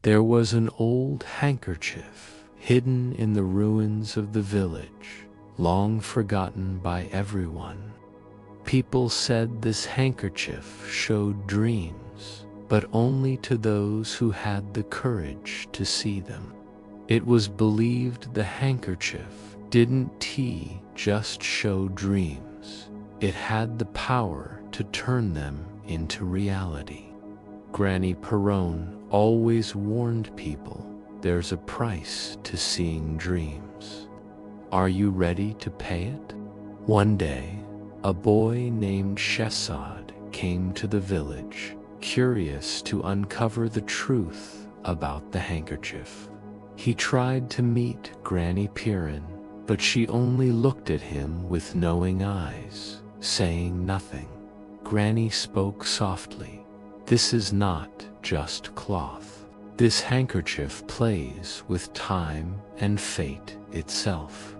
There was an old handkerchief hidden in the ruins of the village, long forgotten by everyone. People said this handkerchief showed dreams, but only to those who had the courage to see them. It was believed the handkerchief didn't just show dreams, it had the power to turn them into reality. Granny Perrone always warned people there's a price to seeing dreams. Are you ready to pay it? One day, a boy named Shehzad came to the village, curious to uncover the truth about the handkerchief. He tried to meet Granny Perrone, but she only looked at him with knowing eyes, saying nothing. Granny spoke softly. This is not just cloth. This handkerchief plays with time and fate itself.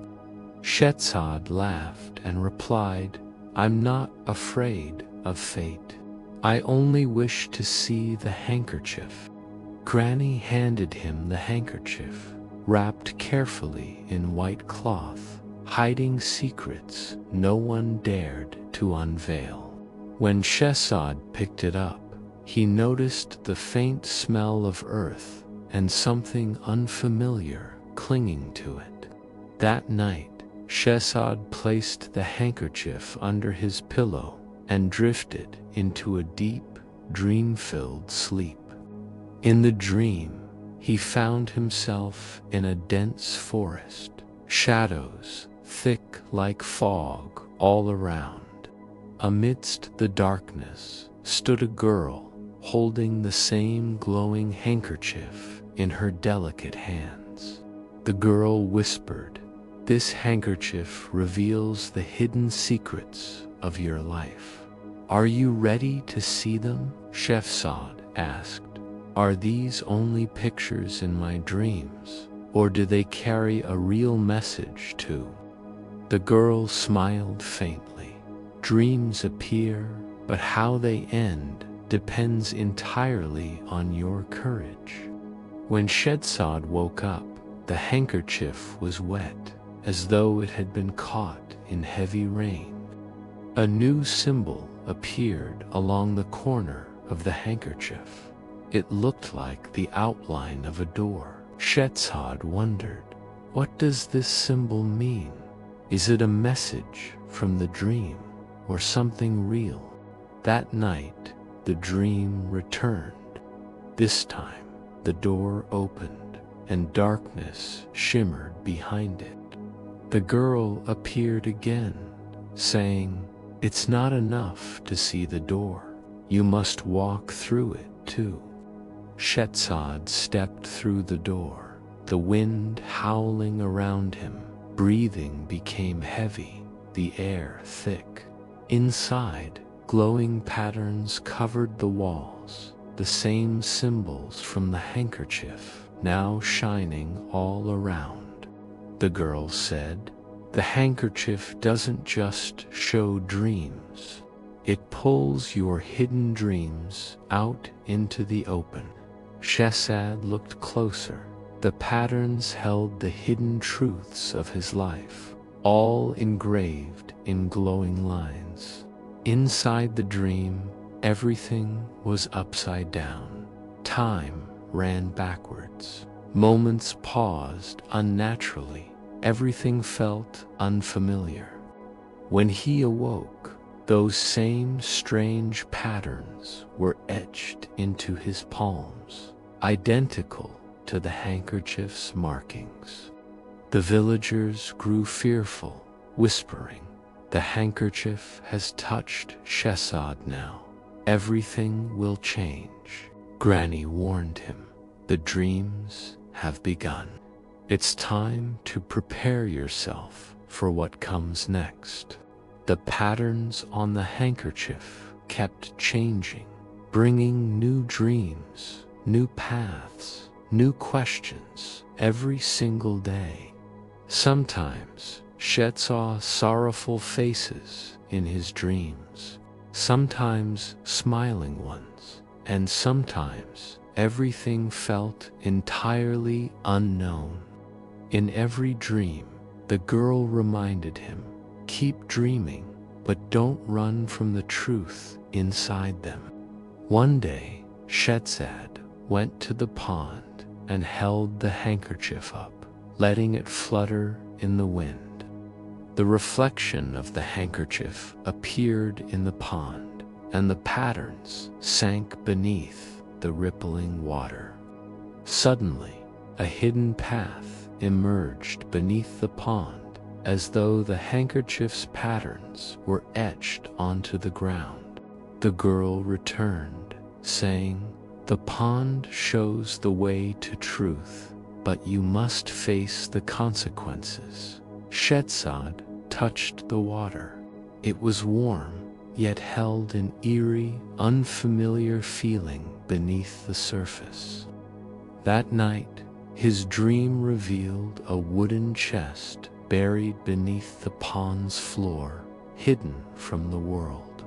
Shehzad laughed and replied, I'm not afraid of fate. I only wish to see the handkerchief. Granny handed him the handkerchief, wrapped carefully in white cloth, hiding secrets no one dared to unveil. When Shehzad picked it up, he noticed the faint smell of earth and something unfamiliar clinging to it. That night, Shehzad placed the handkerchief under his pillow and drifted into a deep, dream-filled sleep. In the dream, he found himself in a dense forest, shadows thick like fog all around. Amidst the darkness stood a girl holding the same glowing handkerchief in her delicate hands. The girl whispered, "This handkerchief reveals the hidden secrets of your life. Are you ready to see them?" Shehzad asked. "Are these only pictures in my dreams, or do they carry a real message too?" The girl smiled faintly. "Dreams appear, but how they end depends entirely on your courage." When Shehzad woke up, the handkerchief was wet, as though it had been caught in heavy rain. A new symbol appeared along the corner of the handkerchief. It looked like the outline of a door. Shehzad wondered, what does this symbol mean? Is it a message from the dream or something real? That night, the dream returned. This time, the door opened and darkness shimmered behind it. The girl appeared again, saying, "It's not enough to see the door. You must walk through it too." Shehzad stepped through the door, the wind howling around him. Breathing became heavy, the air thick. Inside, glowing patterns covered the walls, the same symbols from the handkerchief, now shining all around. The girl said, "The handkerchief doesn't just show dreams. It pulls your hidden dreams out into the open." Shehzad looked closer. The patterns held the hidden truths of his life, all engraved in glowing lines. Inside the dream, everything was upside down. Time ran backwards. Moments paused unnaturally. Everything felt unfamiliar. When he awoke, those same strange patterns were etched into his palms, identical to the handkerchief's markings. The villagers grew fearful, whispering, "The handkerchief has touched Shehzad now. Everything will change." Granny warned him, "The dreams have begun. It's time to prepare yourself for what comes next." The patterns on the handkerchief kept changing, bringing new dreams, new paths, new questions every single day. Sometimes Shehzad saw sorrowful faces in his dreams, sometimes smiling ones, and sometimes everything felt entirely unknown. In every dream, the girl reminded him, "Keep dreaming, but don't run from the truth inside them." One day, Shetzad went to the pond and held the handkerchief up, letting it flutter in the wind. The reflection of the handkerchief appeared in the pond, and the patterns sank beneath the rippling water. Suddenly, a hidden path emerged beneath the pond, as though the handkerchief's patterns were etched onto the ground. The girl returned, saying, "The pond shows the way to truth, but you must face the consequences." Shetzad touched the water. It was warm, yet held an eerie, unfamiliar feeling beneath the surface. That night, his dream revealed a wooden chest buried beneath the pond's floor, hidden from the world.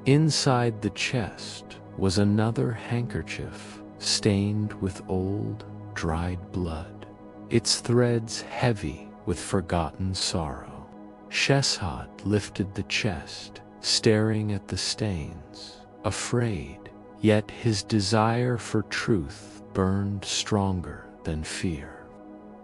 Inside the chest was another handkerchief, stained with old, dried blood, its threads heavy with forgotten sorrow. Shetzad lifted the chest, staring at the stains, afraid, yet his desire for truth burned stronger than fear.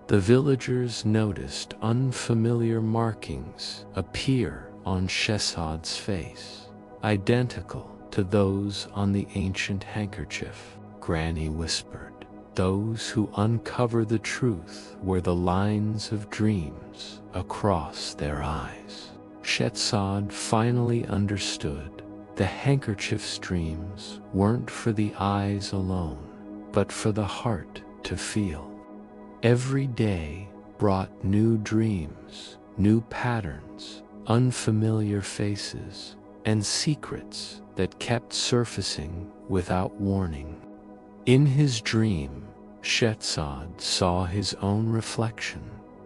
The villagers noticed unfamiliar markings appear on Shetzad's face, identical to those on the ancient handkerchief. Granny whispered, "Those who uncover the truth wear the lines of dreams across their eyes." Shetzad finally understood the handkerchief's dreams weren't for the eyes alone, but for the heart to feel. Every day brought new dreams, new patterns, unfamiliar faces, and secrets that kept surfacing without warning. In his dream, Shetzad saw his own reflection,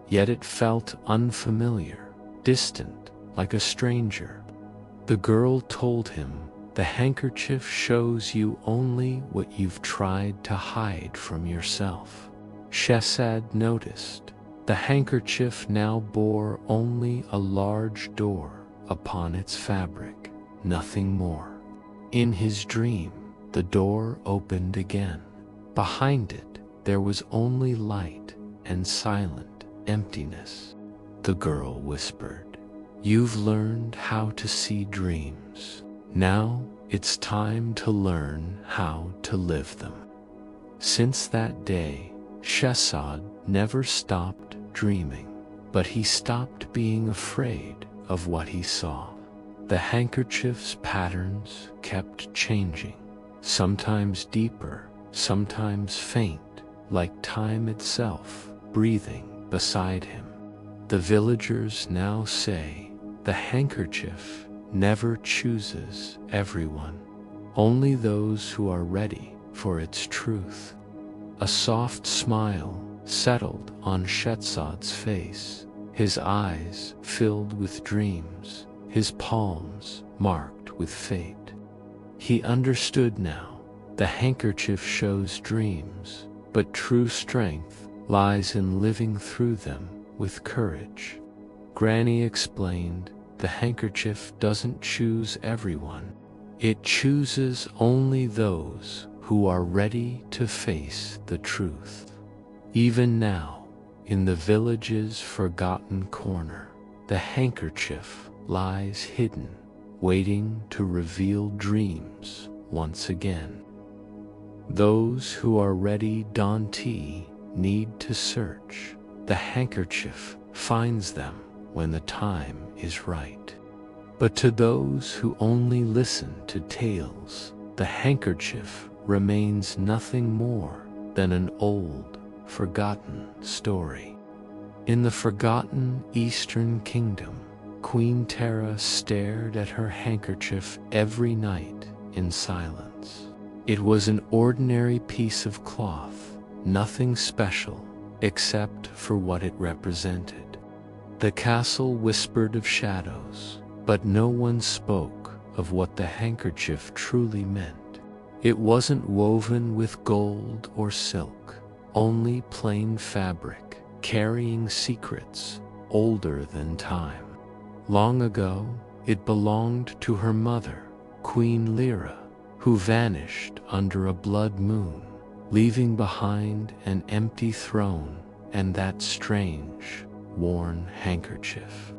yet it felt unfamiliar, distant, like a stranger. The girl told him, "The handkerchief shows you only what you've tried to hide from yourself." Shetzad noticed the handkerchief now bore only a large door upon its fabric, nothing more. In his dream, the door opened again. Behind it, there was only light and silent emptiness. The girl whispered, "You've learned how to see dreams. Now it's time to learn how to live them." Since that day, Shetzad never stopped dreaming, but he stopped being afraid of what he saw. The handkerchief's patterns kept changing, sometimes deeper, sometimes faint, like time itself breathing beside him. The villagers now say, the handkerchief never chooses everyone, only those who are ready for its truth. A soft smile settled on Shetzad's face, his eyes filled with dreams, his palms marked with fate. He understood now, the handkerchief shows dreams, but true strength lies in living through them with courage. Granny explained, the handkerchief doesn't choose everyone. It chooses only those who are ready to face the truth. Even now, in the village's forgotten corner, the handkerchief lies hidden, waiting to reveal dreams once again. Those who are ready don't need to search. The handkerchief finds them when the time is right. But to those who only listen to tales, the handkerchief remains nothing more than an old, forgotten story. In the forgotten Eastern Kingdom, Queen Tara stared at her handkerchief every night in silence. It was an ordinary piece of cloth, nothing special except for what it represented. The castle whispered of shadows, but no one spoke of what the handkerchief truly meant. It wasn't woven with gold or silk, only plain fabric, carrying secrets older than time. Long ago, it belonged to her mother, Queen Lyra, who vanished under a blood moon, leaving behind an empty throne and that strange, worn handkerchief.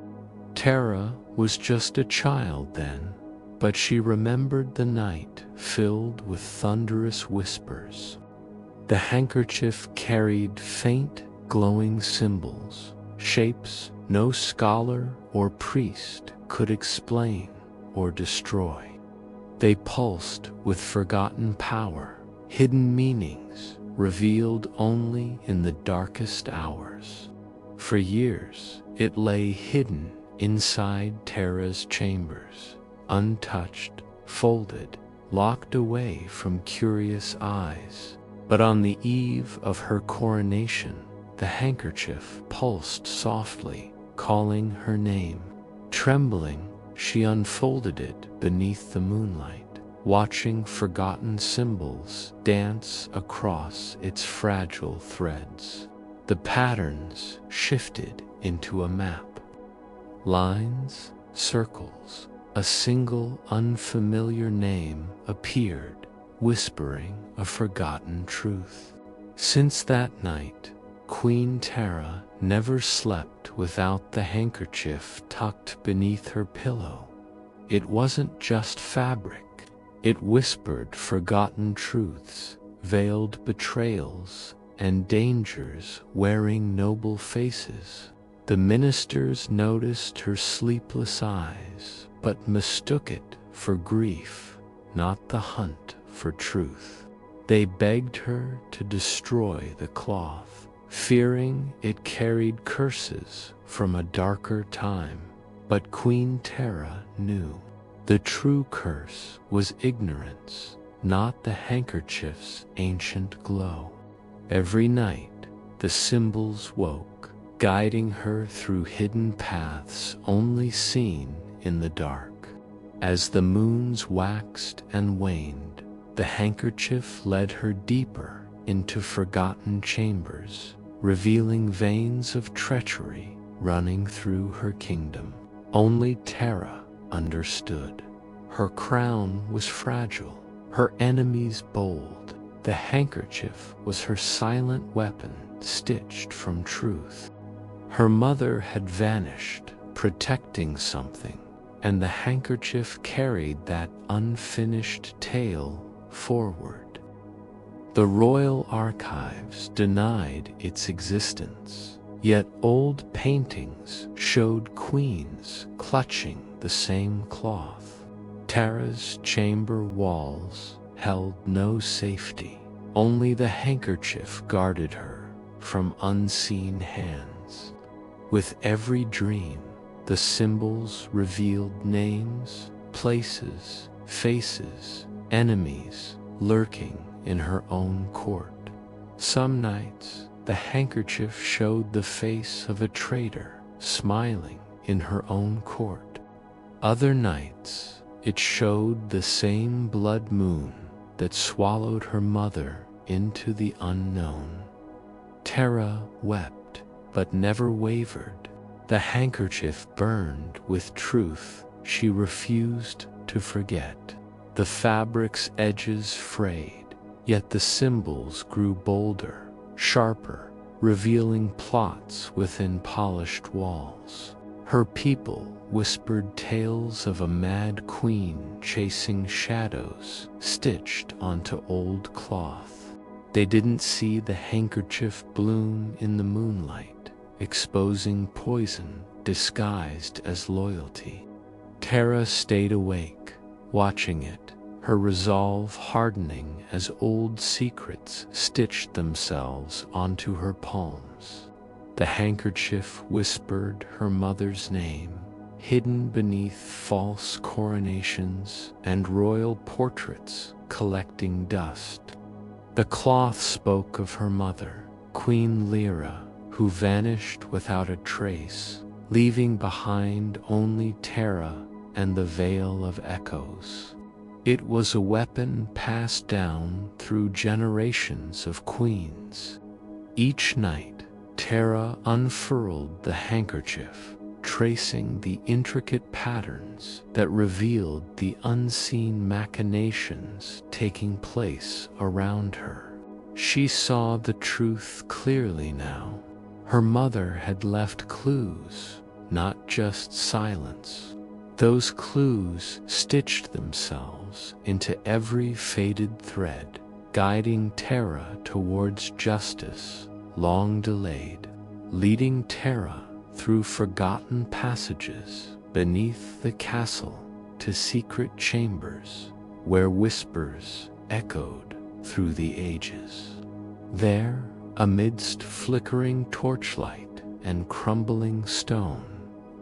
Tara was just a child then, but she remembered the night filled with thunderous whispers. The handkerchief carried faint, glowing symbols, shapes no scholar or priest could explain or destroy. They pulsed with forgotten power, hidden meanings revealed only in the darkest hours. For years, it lay hidden inside Tara's chambers, untouched, folded, locked away from curious eyes. But on the eve of her coronation, the handkerchief pulsed softly, calling her name. Trembling, she unfolded it beneath the moonlight, watching forgotten symbols dance across its fragile threads. The patterns shifted into a map. Lines, circles, a single unfamiliar name appeared, whispering a forgotten truth. Since that night, Queen Tara never slept without the handkerchief tucked beneath her pillow. It wasn't just fabric. It whispered forgotten truths, veiled betrayals, and dangers wearing noble faces. The ministers noticed her sleepless eyes, but mistook it for grief, not the hunt for truth. They begged her to destroy the cloth, fearing it carried curses from a darker time. But Queen Tara knew. The true curse was ignorance, not the handkerchief's ancient glow. Every night, the symbols woke, guiding her through hidden paths only seen in the dark. As the moons waxed and waned, the handkerchief led her deeper into forgotten chambers, revealing veins of treachery running through her kingdom. Only Tara understood. Her crown was fragile, her enemies bold. The handkerchief was her silent weapon, stitched from truth. Her mother had vanished, protecting something, and the handkerchief carried that unfinished tale forward. The royal archives denied its existence, yet old paintings showed queens clutching the same cloth. Tara's chamber walls held no safety. Only the handkerchief guarded her from unseen hands. With every dream, the symbols revealed names, places, faces, enemies lurking in her own court. Some nights, the handkerchief showed the face of a traitor smiling in her own court. Other nights, it showed the same blood moon that swallowed her mother into the unknown. Tara wept, but never wavered. The handkerchief burned with truth she refused to forget. The fabric's edges frayed, yet the symbols grew bolder, sharper, revealing plots within polished walls. Her people whispered tales of a mad queen chasing shadows stitched onto old cloth. They didn't see the handkerchief bloom in the moonlight, exposing poison disguised as loyalty. Tara stayed awake, watching it, her resolve hardening as old secrets stitched themselves onto her palms. The handkerchief whispered her mother's name, hidden beneath false coronations and royal portraits collecting dust. The cloth spoke of her mother, Queen Lyra, who vanished without a trace, leaving behind only Tara and the veil of echoes. It was a weapon passed down through generations of queens. Each night, Tara unfurled the handkerchief, tracing the intricate patterns that revealed the unseen machinations taking place around her. She saw the truth clearly now. Her mother had left clues, not just silence. Those clues stitched themselves into every faded thread, guiding Tara towards justice, long delayed, leading Tara through forgotten passages beneath the castle to secret chambers where whispers echoed through the ages. There, amidst flickering torchlight and crumbling stone,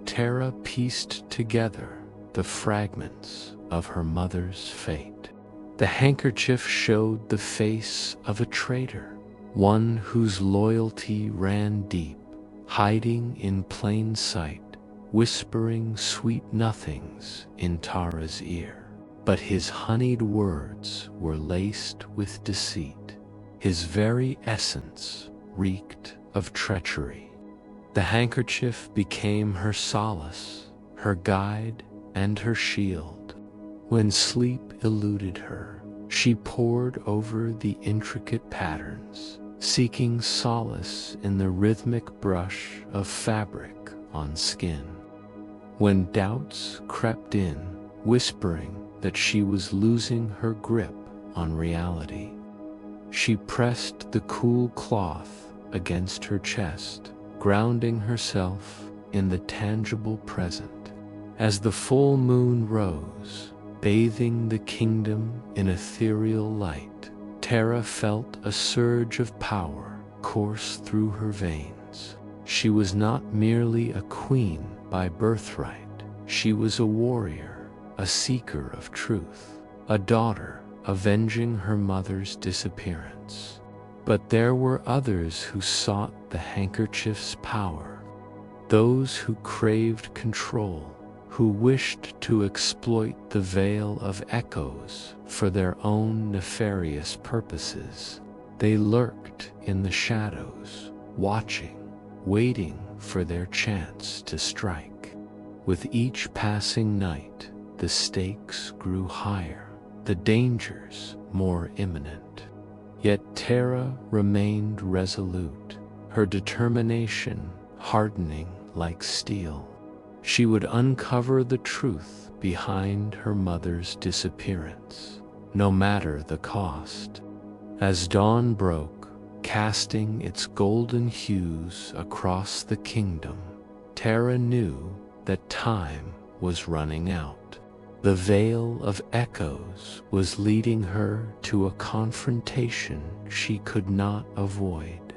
Tara pieced together the fragments of her mother's fate. The handkerchief showed the face of a traitor, one whose loyalty ran deep, hiding in plain sight, whispering sweet nothings in Tara's ear. But his honeyed words were laced with deceit. His very essence reeked of treachery. The handkerchief became her solace, her guide, and her shield. When sleep eluded her, she pored over the intricate patterns, seeking solace in the rhythmic brush of fabric on skin. When doubts crept in, whispering that she was losing her grip on reality, she pressed the cool cloth against her chest, grounding herself in the tangible present. As the full moon rose, bathing the kingdom in ethereal light, Tara felt a surge of power course through her veins. She was not merely a queen by birthright. She was a warrior, a seeker of truth, a daughter avenging her mother's disappearance. But there were others who sought the handkerchief's power, those who craved control, who wished to exploit the veil of echoes for their own nefarious purposes. They lurked in the shadows, watching, waiting for their chance to strike. With each passing night, the stakes grew higher, the dangers more imminent. Yet Tara remained resolute, her determination hardening like steel. She would uncover the truth behind her mother's disappearance, no matter the cost. As dawn broke, casting its golden hues across the kingdom, Tara knew that time was running out. The veil of echoes was leading her to a confrontation she could not avoid.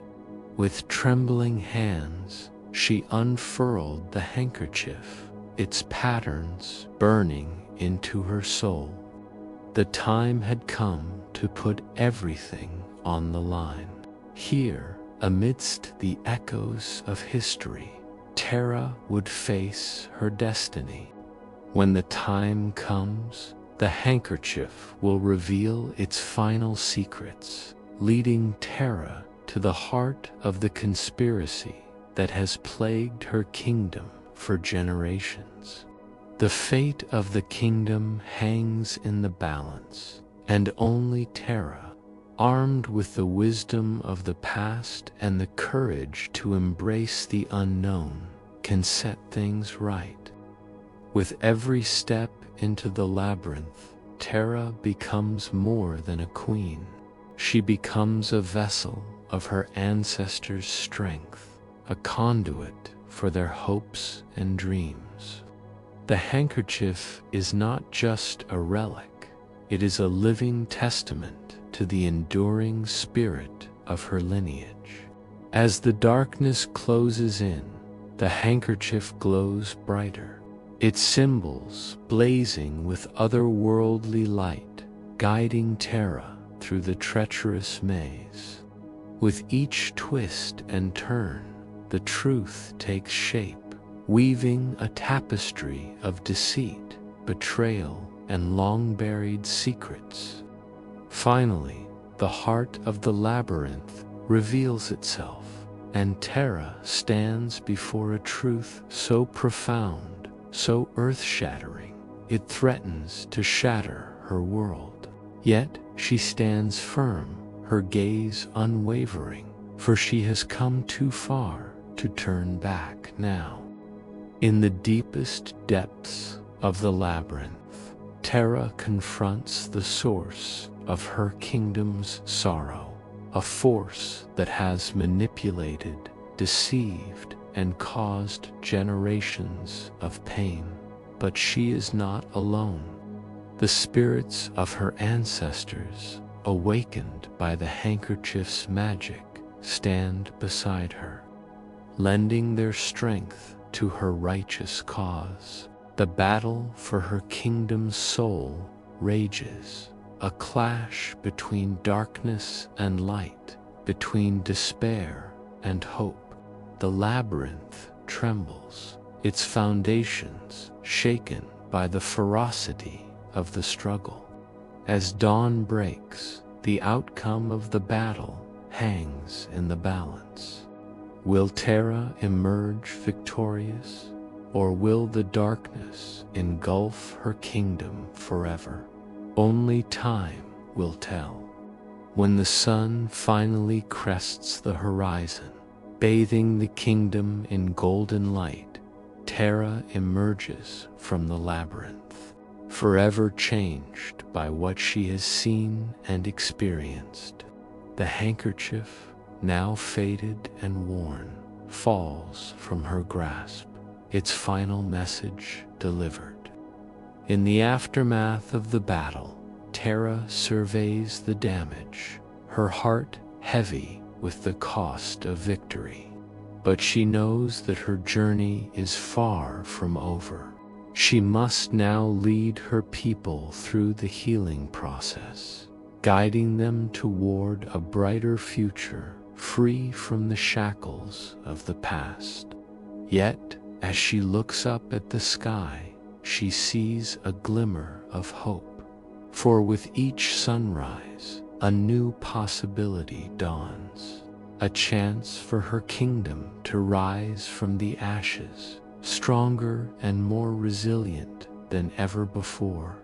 With trembling hands, she unfurled the handkerchief, its patterns burning into her soul. The time had come to put everything on the line. Here, amidst the echoes of history, Tara would face her destiny. When the time comes, the handkerchief will reveal its final secrets, leading Tara to the heart of the conspiracy that has plagued her kingdom for generations. The fate of the kingdom hangs in the balance, and only Tara, armed with the wisdom of the past and the courage to embrace the unknown, can set things right. With every step into the labyrinth, Tara becomes more than a queen. She becomes a vessel of her ancestors' strength, a conduit for their hopes and dreams. The handkerchief is not just a relic, it is a living testament to the enduring spirit of her lineage. As the darkness closes in, the handkerchief glows brighter, its symbols blazing with otherworldly light, guiding Tara through the treacherous maze. With each twist and turn, the truth takes shape, weaving a tapestry of deceit, betrayal, and long-buried secrets. Finally, the heart of the labyrinth reveals itself, and Tara stands before a truth so profound, so earth-shattering, it threatens to shatter her world. Yet she stands firm, her gaze unwavering, for she has come too far to turn back now. In the deepest depths of the labyrinth, Tara confronts the source of her kingdom's sorrow, a force that has manipulated, deceived, and caused generations of pain. But she is not alone. The spirits of her ancestors, awakened by the handkerchief's magic, stand beside her, lending their strength to her righteous cause. The battle for her kingdom's soul rages, a clash between darkness and light, between despair and hope. The labyrinth trembles, its foundations shaken by the ferocity of the struggle. As dawn breaks, the outcome of the battle hangs in the balance. Will Tara emerge victorious, or will the darkness engulf her kingdom forever? Only time will tell. When the sun finally crests the horizon, bathing the kingdom in golden light, Tara emerges from the labyrinth, forever changed by what she has seen and experienced. The handkerchief, now faded and worn, falls from her grasp, its final message delivered. In the aftermath of the battle, Tara surveys the damage, her heart heavy with the cost of victory. But she knows that her journey is far from over. She must now lead her people through the healing process, guiding them toward a brighter future, free from the shackles of the past. Yet, as she looks up at the sky, she sees a glimmer of hope. For with each sunrise, a new possibility dawns, a chance for her kingdom to rise from the ashes, stronger and more resilient than ever before.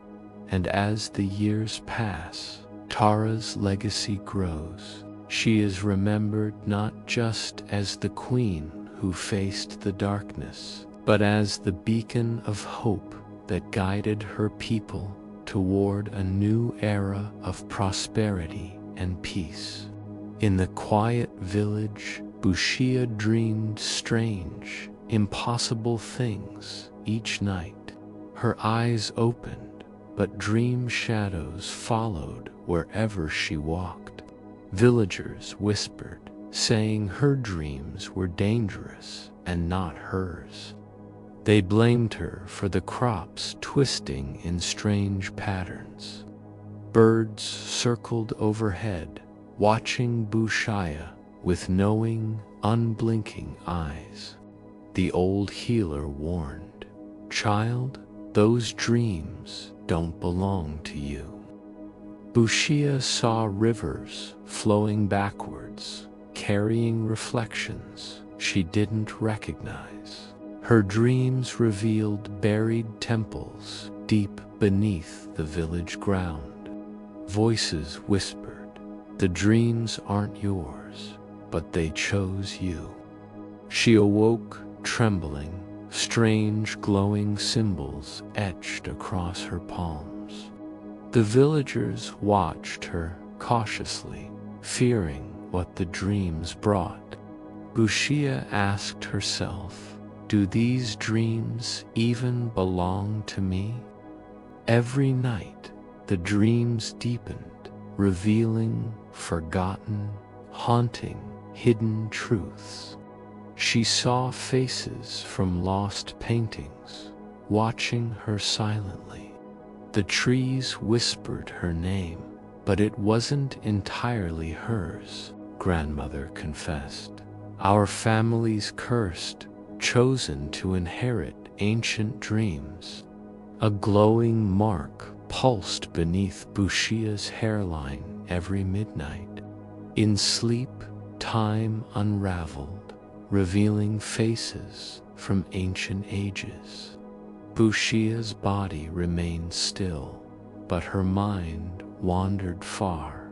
And as the years pass, Tara's legacy grows. She is remembered not just as the queen who faced the darkness, but as the beacon of hope that guided her people toward a new era of prosperity and peace. In the quiet village, Bushia dreamed strange, impossible things each night. Her eyes opened, but dream shadows followed wherever she walked. Villagers whispered, saying her dreams were dangerous and not hers. They blamed her for the crops twisting in strange patterns. Birds circled overhead, watching Bushia with knowing, unblinking eyes. The old healer warned, "Child, those dreams don't belong to you." Bushia saw rivers flowing backwards, carrying reflections she didn't recognize. Her dreams revealed buried temples deep beneath the village ground. Voices whispered, "The dreams aren't yours, but they chose you." She awoke, trembling, strange glowing symbols etched across her palms. The villagers watched her cautiously, fearing what the dreams brought. Bushia asked herself, "Do these dreams even belong to me?" Every night, the dreams deepened, revealing forgotten, haunting, hidden truths. She saw faces from lost paintings, watching her silently. The trees whispered her name, but it wasn't entirely hers, grandmother confessed. "Our family's cursed, chosen to inherit ancient dreams." A glowing mark pulsed beneath Bushia's hairline every midnight. In sleep, time unraveled, revealing faces from ancient ages. Bushia's body remained still, but her mind wandered far.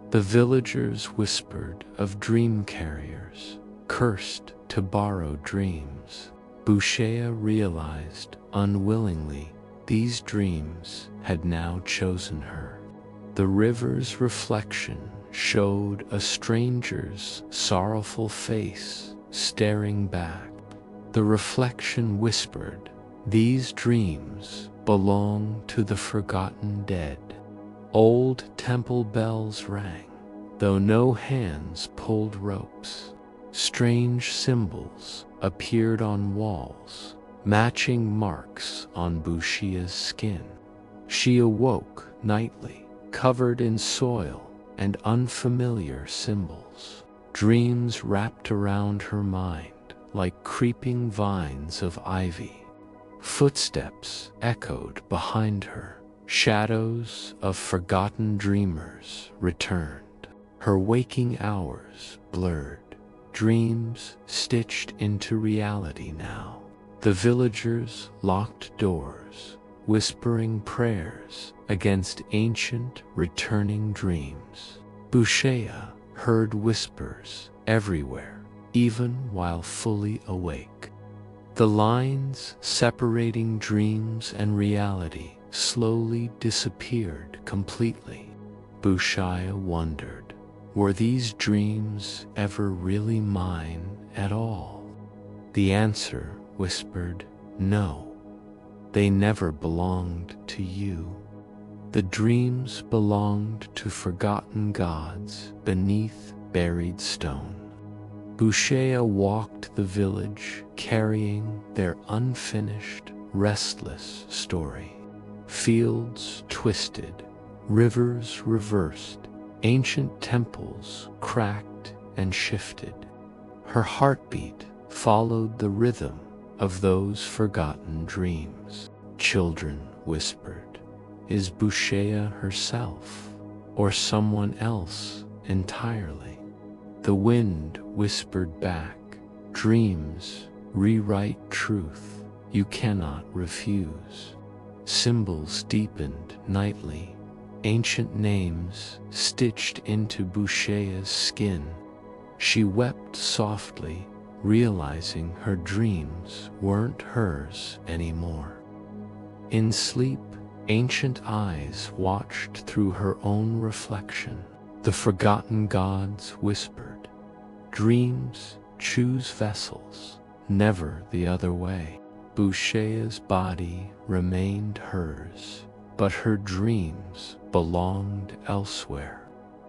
The villagers whispered of dream carriers, cursed to borrow dreams. Bushia realized unwillingly these dreams had now chosen her. The river's reflection showed a stranger's sorrowful face staring back. The reflection whispered, "These dreams belong to the forgotten dead." Old temple bells rang, though no hands pulled ropes. Strange symbols appeared on walls, matching marks on Bushia's skin. She awoke nightly, covered in soil and unfamiliar symbols. Dreams wrapped around her mind like creeping vines of ivy. Footsteps echoed behind her. Shadows of forgotten dreamers returned. Her waking hours blurred, dreams stitched into reality now. The villagers locked doors, whispering prayers against ancient returning dreams. Bushia heard whispers everywhere, even while fully awake. The lines separating dreams and reality slowly disappeared completely. Bushia wondered, were these dreams ever really mine at all? The answer whispered, no, they never belonged to you. The dreams belonged to forgotten gods beneath buried stone. Bushia walked the village carrying their unfinished, restless story. Fields twisted, rivers reversed, ancient temples cracked and shifted. Her heartbeat followed the rhythm of those forgotten dreams. Children whispered, is Bushia herself or someone else entirely? The wind whispered back, dreams rewrite truth you cannot refuse. Symbols deepened nightly, ancient names stitched into Bushia's skin. She wept softly, realizing her dreams weren't hers anymore. In sleep, ancient eyes watched through her own reflection. The forgotten gods whispered, dreams choose vessels, never the other way. Bushia's body remained hers, but her dreams belonged elsewhere.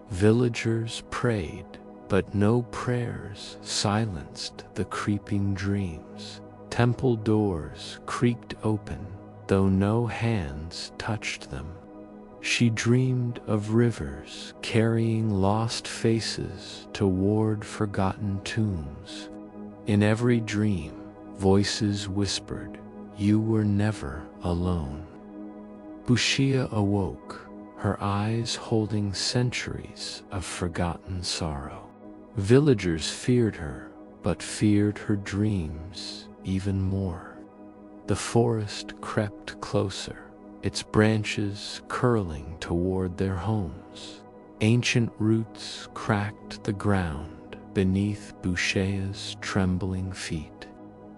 Villagers prayed, but no prayers silenced the creeping dreams. Temple doors creaked open, though no hands touched them. She dreamed of rivers carrying lost faces toward forgotten tombs. In every dream, voices whispered, you were never alone. Bushia awoke, her eyes holding centuries of forgotten sorrow. Villagers feared her, but feared her dreams even more. The forest crept closer, its branches curling toward their homes. Ancient roots cracked the ground beneath Bushia's trembling feet.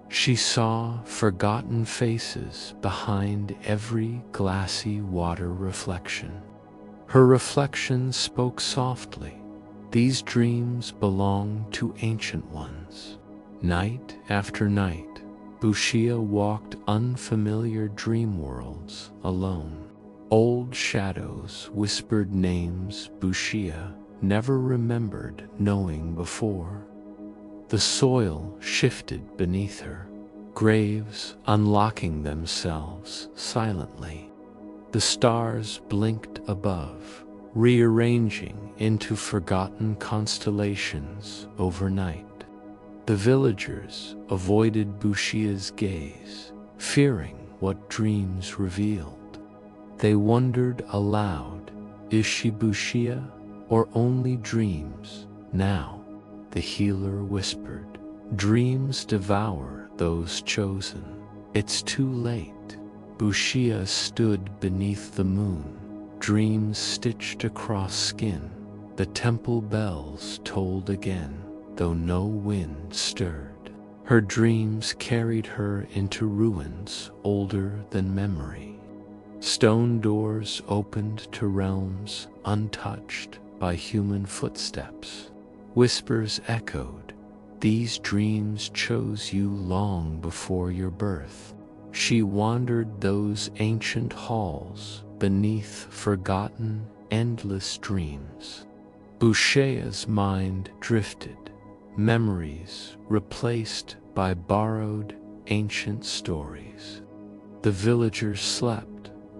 She saw forgotten faces behind every glassy water reflection. Her reflection spoke softly. These dreams belong to ancient ones. Night after night, Bushia walked unfamiliar dream worlds alone. Old shadows whispered names Bushia never remembered knowing before. The soil shifted beneath her, graves unlocking themselves silently. The stars blinked above, rearranging into forgotten constellations overnight. The villagers avoided Bushia's gaze, fearing what dreams revealed. They wondered aloud, is she Bushia or only dreams? Now, the healer whispered, dreams devour those chosen. It's too late. Bushia stood beneath the moon, dreams stitched across skin. The temple bells tolled again, though no wind stirred. Her dreams carried her into ruins older than memory. Stone doors opened to realms untouched by human footsteps. Whispers echoed, these dreams chose you long before your birth. She wandered those ancient halls beneath forgotten, endless dreams. Bushia's mind drifted, memories replaced by borrowed, ancient stories. The villagers slept,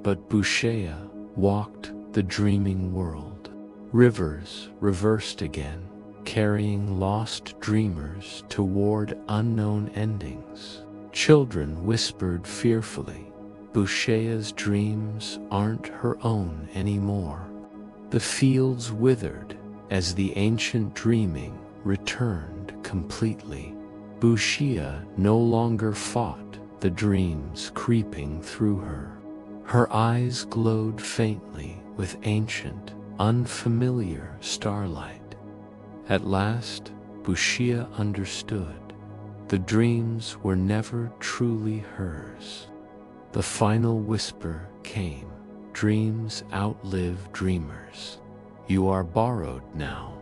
but Bushia walked the dreaming world. Rivers reversed again, carrying lost dreamers toward unknown endings. Children whispered fearfully, Bushia's dreams aren't her own anymore. The fields withered as the ancient dreaming returned completely. Bushia no longer fought the dreams creeping through her. Her eyes glowed faintly with ancient, unfamiliar starlight. At last, Bushia understood. The dreams were never truly hers. The final whisper came, dreams outlive dreamers. You are borrowed now.